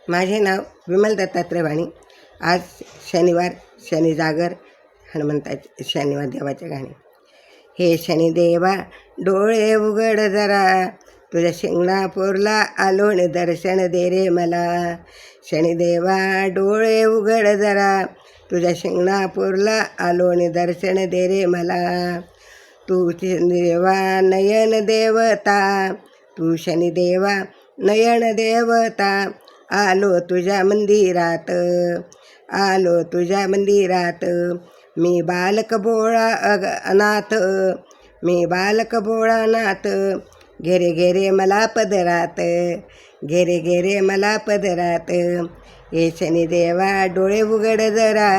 माझे नाव विमल दत्तात्रय वाणी. आज शनिवार, शनी जागर, हनुमंताचे शनिवार देवाचे गाणे. हे शनिदेवा डोळे उघड जरा, तुझ्या शिंगणापूरला आलो नि दर्शन दे रे मला. शनिदेवा डोळे उघड जरा, तुझ्या शिंगणापूरला आलो नि दर्शन दे रे मला. तू शनिदेवा नयन देवता, तू शनिदेवा नयन देवता, आलो तुझ्या मंदिरात, आलो तुझ्या मंदिरात. मी बालक भोळा अनाथ, मी बालक भोळा नाथ, घेरे घेरे मला पदरात, घेरे घेरे मला पदरात. हे शनिदेवा डोळे उघड जरा,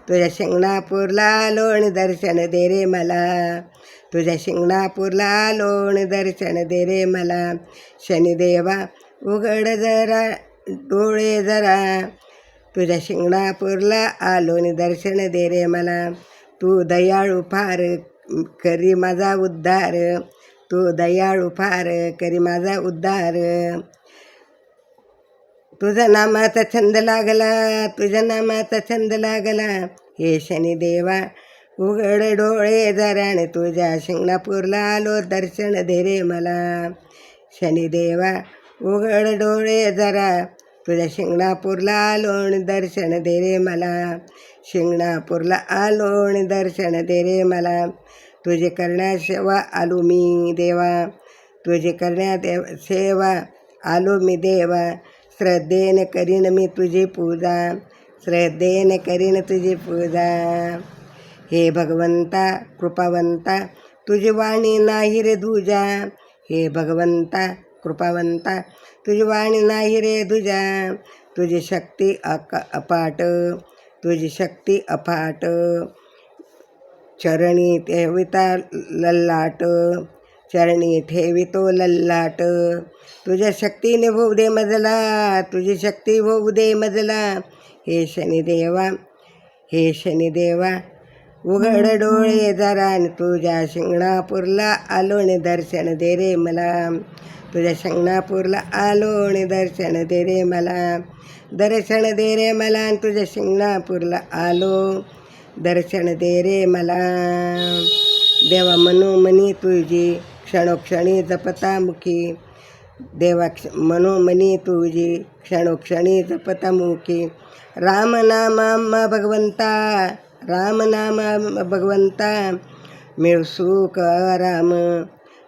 तुझ्या शिंगणापूरला आलो आणि दर्शन दे रे मला. तुझ्या शिंगणापूरला आलो आणि दर्शन दे रे मला. शनिदेवा उघड जरा डोळे जरा, तुझ्या शिंगणापूरला आलो आणि दर्शन दे रे मला. तू दयाळू फार करी माझा उद्धार, तू दयाळू फार करी माझा उद्धार. तुझ्या नामाचा छंद लागला, तुझ्या नामाचा छंद लागला. हे शनिदेवा उघड डोळे जरा आणि तुझ्या शिंगणापूरला आलो दर्शन दे रे मला. शनिदेवा उघड डोळे जरा, तुझ्या शिंगणापूरला आलो आणि दर्शन दे रे मला. शिंगणापूरला आलो आणि दर्शन दे रे मला. तुझे करण्या सेवा आलो मी देवा, तुझे करण्या सेवा आलो मी देवा. श्रद्धेने करीन मी तुझी पूजा, श्रद्धेने करीन तुझी पूजा. हे भगवंता कृपावंता, तुझी वाणी नाही रे दुजा. हे भगवंता कृपावंता, तुझी वाणी नाही रे दुजा. तुझी शक्ती अपाट, तुझी शक्ती अफाट, चरणी ठेविता लल्लाट, चरणी ठेवितो लल्लाट. तुझ्या शक्तीने होऊ दे मजला, तुझी शक्ती होऊ दे मजला. हे शनिदेवा, हे शनिदेवा उघड डोळे जरा आणि तुझ्या शिंगणापूरला आलो आणि दर्शन दे रे मला. तुझ्या शिंगणापूरला आलो आणि दर्शन दे रे मला. दर्शन दे रे मला आणि तुझ्या शिंगणापूरला आलो दर्शन दे रे मला. देवा मनोमनी तुझी क्षणोक्षणी जपता मुखी, देवा मनोमनी तुझी क्षणोक्षणी जपता मुखी. राम नाम भगवंता, राम नाम भगवंता, मिळ सुख आराम,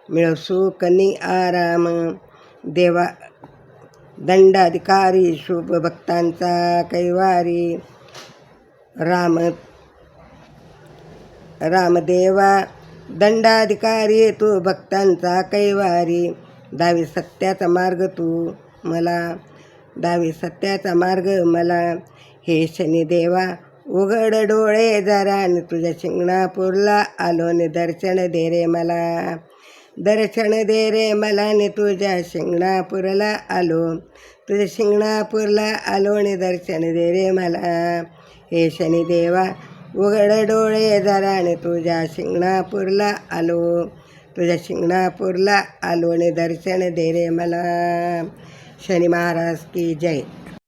मिळ सुख नि आराम. देवा दंडाधिकारी शुभ भक्तांचा कैवारी. रामदेवा दंडाधिकारी तू भक्तांचा कैवारी. दावी सत्याचा मार्ग तू मला, दावी सत्याचा मार्ग मला. हे शनिदेवा उघड डोळे जरा आणि तुझ्या शिंगणापूरला आलो नि दर्शन दे रे मला. दर्शन दे रे मला आणि तुझ्या शिंगणापूरला आलो, तुझ्या शिंगणापूरला आलो आणि दर्शन दे रे मला. हे शनिदेवा उघड डोळे जरा आणि तुझ्या शिंगणापूरला आलो, तुझ्या शिंगणापूरला आलो आणि दर्शन दे रे मला. शनी महाराज की जय.